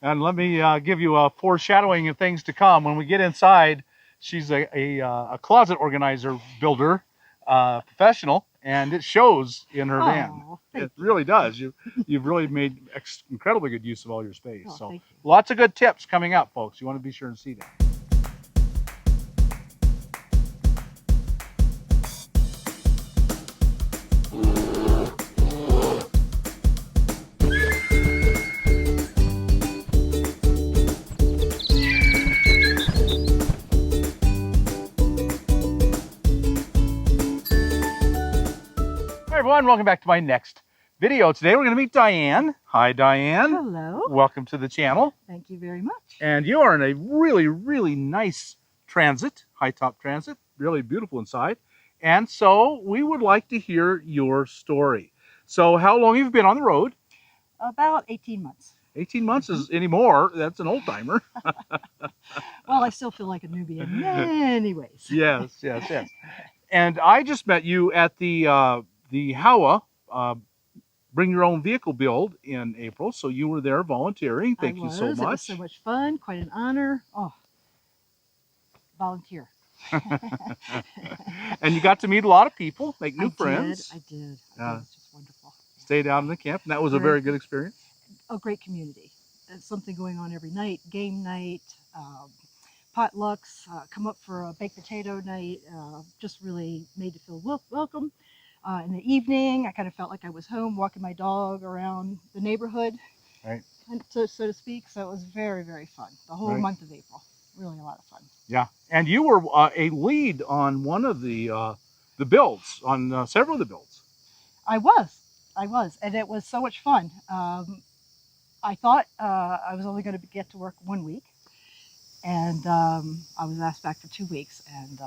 And let me give you a foreshadowing of things to come. When we get inside, she's a closet organizer, builder, professional, and it shows in her van. It really does. You've really made incredibly good use of all your space. So lots of good tips coming up, folks. You want to be sure and see that. Hi everyone, welcome back to my next video. Today we're going to meet Diane. Hi Diane. Hello. Welcome to the channel. Thank you very much. And you are in a really nice Transit, high top Transit, really beautiful inside. And so we would like to hear your story. So how long have you been on the road? About 18 months. 18 months is anymore. That's an old timer. Well, I still feel like a newbie in many ways. Yes. And I just met you at the HOWA, Bring Your Own Vehicle build in April. So you were there volunteering. Thank you so much. It was so much fun, quite an honor. Oh, volunteer. And you got to meet a lot of people, make new friends. I did. It was just wonderful. Stayed out in the camp, and that was a very good experience. A great community. There's something going on every night, game night, potlucks, come up for a baked potato night, just really made to feel welcome. In the evening, I kind of felt like I was home, walking my dog around the neighborhood, right? And so to speak. So it was very fun. The whole month of April, really a lot of fun. Yeah, and you were a lead on one of the builds, on several of the builds. I was, and it was so much fun. I thought I was only going to get to work 1 week, and I was asked back for 2 weeks, and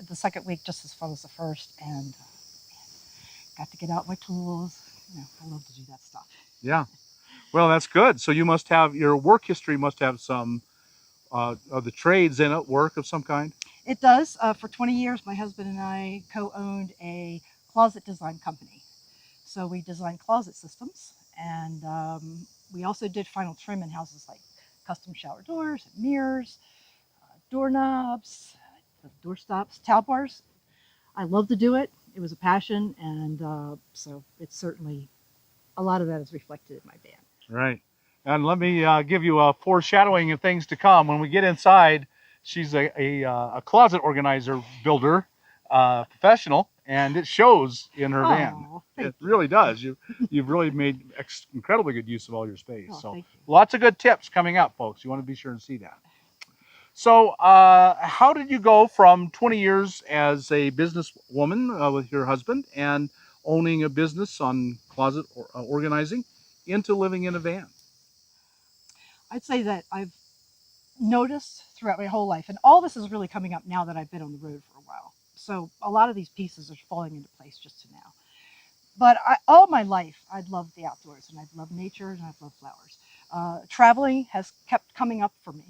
the second week just as fun as the first, and got to get out my tools. You know, I love to do that stuff. Yeah, well, that's good. So you must have, your work history must have some of the trades in it, work of some kind? It does. For 20 years, my husband and I co-owned a closet design company. So we designed closet systems, and we also did final trim in houses, like custom shower doors, mirrors, doorknobs, door stops, towel bars. I love to do it. It was a passion, and so it's certainly, a lot of that is reflected in my van. Right. And let me give you a foreshadowing of things to come. When we get inside, she's a closet organizer, builder, professional, and it shows in her van. It really does. You've really made incredibly good use of all your space. So lots of good tips coming up, folks. You want to be sure and see that. So how did you go from 20 years as a businesswoman with your husband and owning a business on closet organizing into living in a van? I'd say that I've noticed throughout my whole life, and all this is really coming up now that I've been on the road for a while. So a lot of these pieces are falling into place just to now. But all my life, I'd loved the outdoors, and I've loved nature, and I've loved flowers. Traveling has kept coming up for me.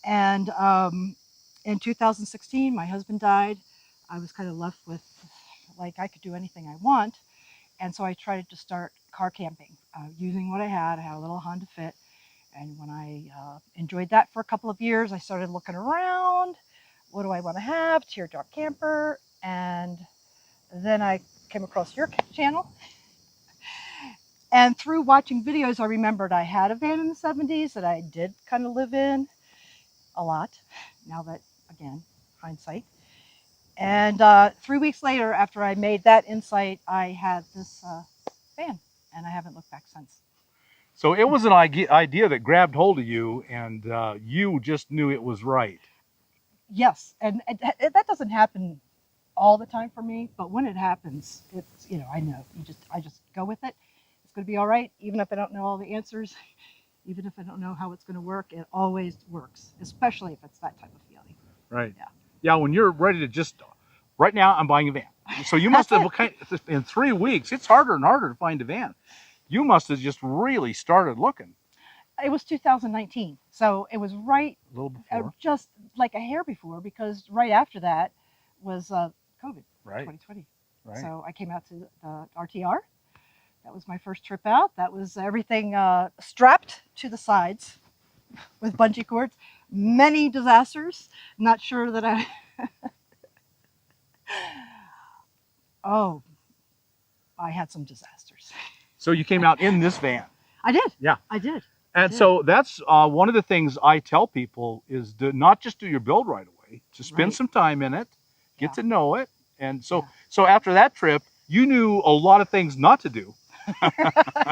And in 2016, my husband died. I was kind of left with, like, I could do anything I want. And so I tried to start car camping, using what I had. I had a little Honda Fit. And when I enjoyed that for a couple of years, I started looking around. What do I want to have? Teardrop camper. And then I came across your channel. And through watching videos, I remembered I had a van in the 70s that I did kind of live in a lot. Now that, again, hindsight. And 3 weeks later, after I made that insight, I had this van, and I haven't looked back since. So it was an idea that grabbed hold of you, and you just knew it was right. Yes, and that doesn't happen all the time for me, but when it happens, it's, you know, I know. I just go with it. It's going to be all right, even if I don't know all the answers, even if I don't know how it's going to work. It always works, especially if it's that type of feeling. Right. Yeah. When you're ready to just, right now, I'm buying a van. So you must have, in 3 weeks, it's harder and harder to find a van. You must have just really started looking. It was 2019, so it was right, a little before, just like a hair before, because right after that was COVID, 2020. Right. So I came out to the RTR. That was my first trip out. That was everything strapped to the sides with bungee cords. Many disasters. Not sure that I. Oh, I had some disasters. So you came out in this van. I did. Yeah. I did. And so that's one of the things I tell people is to not just do your build right away, to spend some time in it, get to know it. And so after that trip, you knew a lot of things not to do.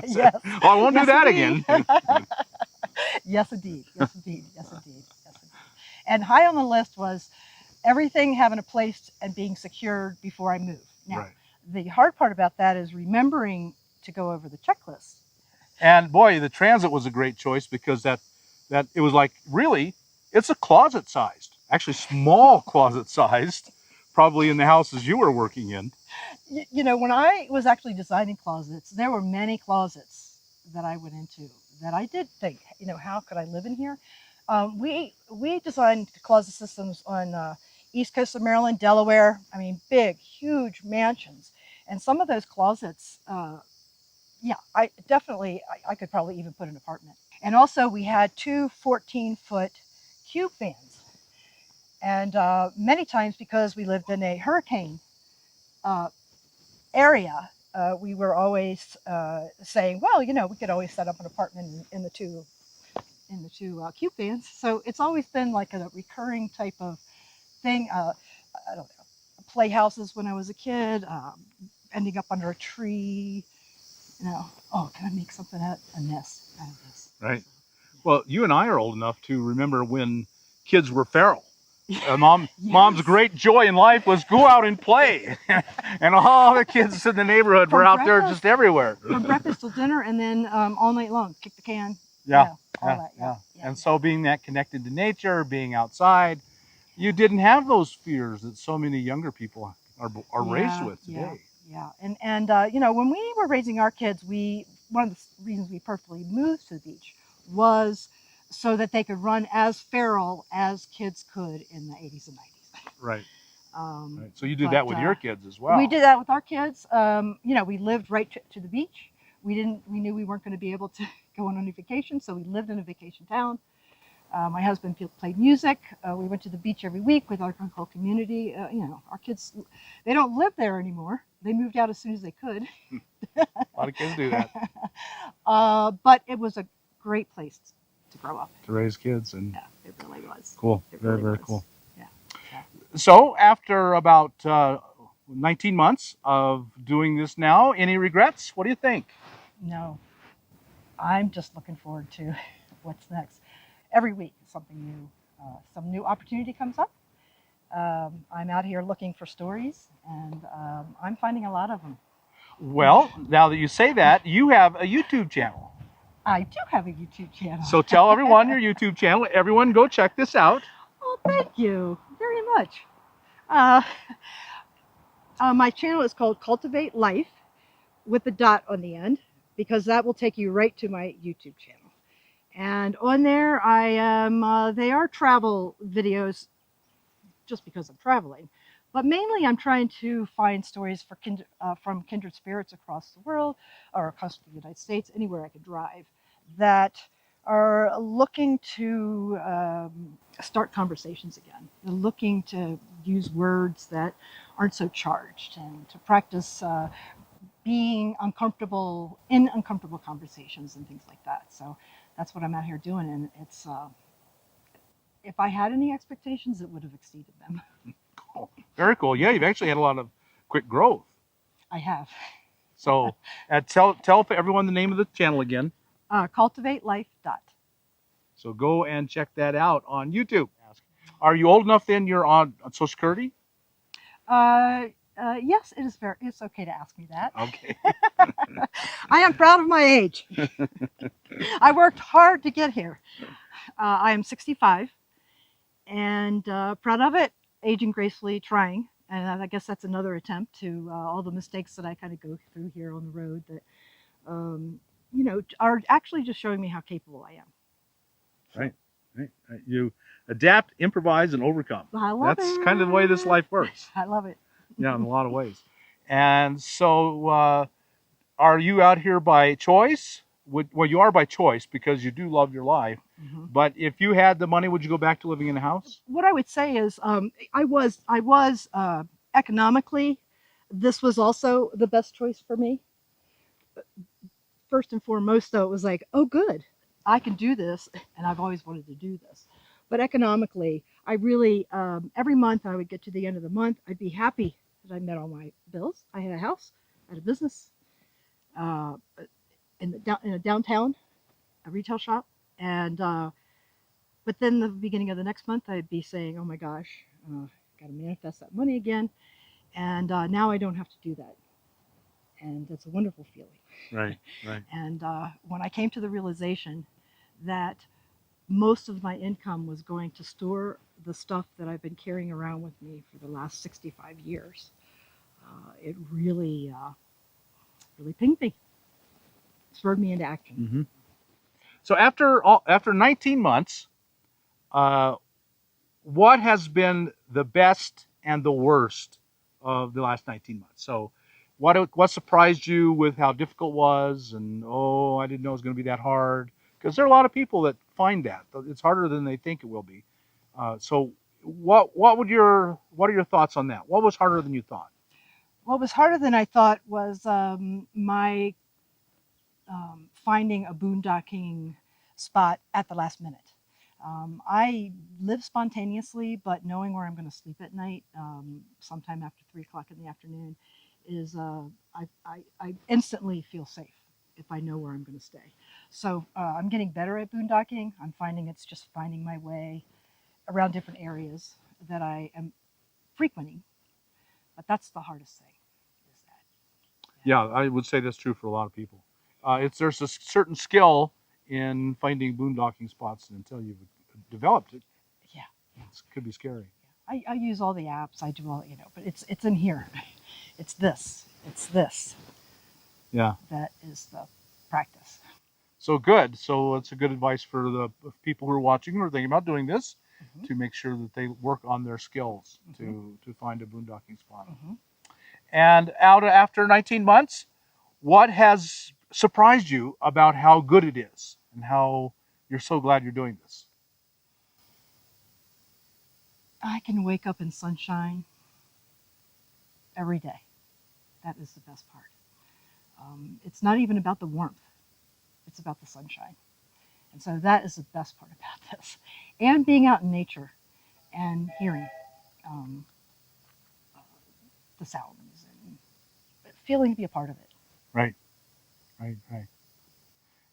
Yes. Oh, I won't do that indeed. again. Yes, indeed. Yes, indeed. Yes, indeed. Yes, indeed. And high on the list was everything having a place and being secured before I move. Now, the hard part about that is remembering to go over the checklist. And boy, the Transit was a great choice because that it was like, really, it's a closet sized, actually small closet sized, probably in the houses you were working in. You know, when I was actually designing closets, there were many closets that I went into that I did think, you know, how could I live in here? We designed closet systems on East Coast of Maryland, Delaware. I mean, big, huge mansions, and some of those closets. Yeah, I definitely, I could probably even put an apartment. And also we had two 14-foot cube fans. And many times because we lived in a hurricane area, we were always saying, well, you know, we could always set up an apartment in the two cube fans. So it's always been like a recurring type of thing. I don't know, playhouses when I was a kid, ending up under a tree. You know, oh, can I make something out a nest out of this? Right. Well, you and I are old enough to remember when kids were feral. Mom's great joy in life was go out and play, and all the kids in the neighborhood were out there just everywhere. From breakfast till dinner, and then all night long, kick the can. Yeah, yeah. And so being that connected to nature, being outside, you didn't have those fears that so many younger people are raised with today. Yeah, and you know, when we were raising our kids, one of the reasons we purposely moved to the beach was so that they could run as feral as kids could in the 80s and 90s. Right. Right. So you did that with your kids as well. We did that with our kids. You know, we lived right to the beach. We knew we weren't going to be able to go on any vacation, so we lived in a vacation town. My husband played music. We went to the beach every week with our whole community. You know, our kids, they don't live there anymore. They moved out as soon as they could. A lot of kids do that. But it was a great place to grow up. To raise kids. And yeah, it really was. Cool. Really very cool. Yeah. So after about 19 months of doing this now, any regrets? What do you think? No. I'm just looking forward to what's next. Every week, something new, some new opportunity comes up. I'm out here looking for stories, and I'm finding a lot of them. Well, now that you say that, you have a YouTube channel. I do have a YouTube channel. So tell everyone your YouTube channel. Everyone go check this out. Oh, thank you very much. My channel is called Cultivate Life with the dot on the end, because that will take you right to my YouTube channel. And on there, I am, they are travel videos just because I'm traveling. But mainly I'm trying to find stories from kindred spirits across the world or across the United States, anywhere I could drive, that are looking to start conversations again. They're looking to use words that aren't so charged and to practice being uncomfortable in uncomfortable conversations and things like that. So that's what I'm out here doing, and it's if I had any expectations, it would have exceeded them. Cool. Very cool. Yeah, you've actually had a lot of quick growth. I have. So tell everyone the name of the channel again. Cultivate Life. So go and check that out on YouTube. Are you old enough then you're on Social Security? Yes, it's okay to ask me that. Okay. I am proud of my age. I worked hard to get here. I am 65 and proud of it, aging gracefully, trying. And I guess that's another attempt to all the mistakes that I kind of go through here on the road that, you know, are actually just showing me how capable I am. Right. You adapt, improvise, and overcome. I love That's it. kind of the way this life works. I love it. Yeah, in a lot of ways. And so Are you out here by choice? Well, you are by choice because you do love your life. Mhm. But if you had the money, would you go back to living in a house? What I would say is, I was economically, this was also the best choice for me. First and foremost, though, it was like, oh, good, I can do this, and I've always wanted to do this. But economically, I really, every month I would get to the end of the month, I'd be happy that I met all my bills. I had a house, I had a business uh, in a downtown, a retail shop, and but then the beginning of the next month, I'd be saying, oh my gosh, got to manifest that money again, and now I don't have to do that, and that's a wonderful feeling. Right, right. And when I came to the realization that most of my income was going to store the stuff that I've been carrying around with me for the last 65 years, it really, really pinged me, spurred me into action. Mm-hmm. So after 19 months, uh, what has been the best and the worst of the last 19 months? So what surprised you with how difficult it was, and oh, I didn't know it was going to be that hard? Because there are a lot of people that find that it's harder than they think it will be. So what are your thoughts on that? What was harder than you thought? What was harder than I thought was my finding a boondocking spot at the last minute. I live spontaneously, but knowing where I'm going to sleep at night, sometime after 3 o'clock in the afternoon, is I instantly feel safe if I know where I'm going to stay. So I'm getting better at boondocking. I'm finding it's just finding my way around different areas that I am frequenting, but that's the hardest thing. Is that? Yeah, I would say that's true for a lot of people. There's a certain skill in finding boondocking spots, and until you've developed it, Yeah, yeah. it could be scary. I use all the apps. I do all, but it's in here. It's this. It's this. Yeah. That is the practice. So good. So it's a good advice for the people who are watching or thinking about doing this, Mm-hmm. to make sure that they work on their skills Mm-hmm. to find a boondocking spot. Mm-hmm. And out after 19 months, what has surprised you about how good it is and how you're so glad you're doing this? I can wake up in sunshine every day. That is the best part. It's not even about the warmth. It's about the sunshine. And so that is the best part about this. And being out in nature and hearing um, the sounds and feeling to be a part of it. Right, right, right.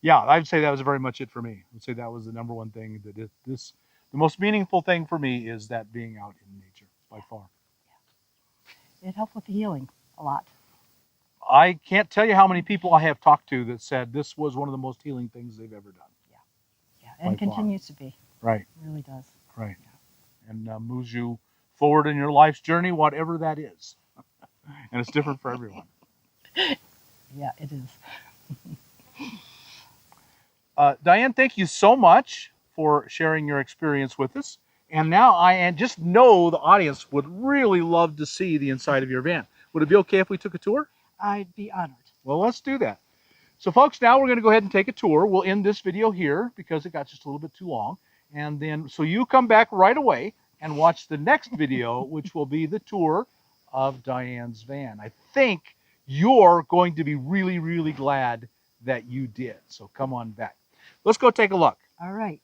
Yeah, I'd say that was very much it for me. I would say that was the number one thing the most meaningful thing for me is that being out in nature by far. It helped with the healing a lot. I can't tell you how many people I have talked to that said this was one of the most healing things they've ever done. Yeah, yeah, and By far. continues to be. Right. It really does. Right. Yeah. And moves you forward in your life's journey, whatever that is. And it's different for everyone. Yeah, it is. Diane, thank you so much for sharing your experience with us. And now I just know the audience would really love to see the inside of your van. Would it be okay if we took a tour? I'd be honored. Well, let's do that. So folks, now we're going to go ahead and take a tour. We'll end this video here because it got just a little bit too long. And then, so you come back right away and watch the next video, which will be the tour of Diane's van. I think you're going to be really, really glad that you did. So come on back. Let's go take a look. All right.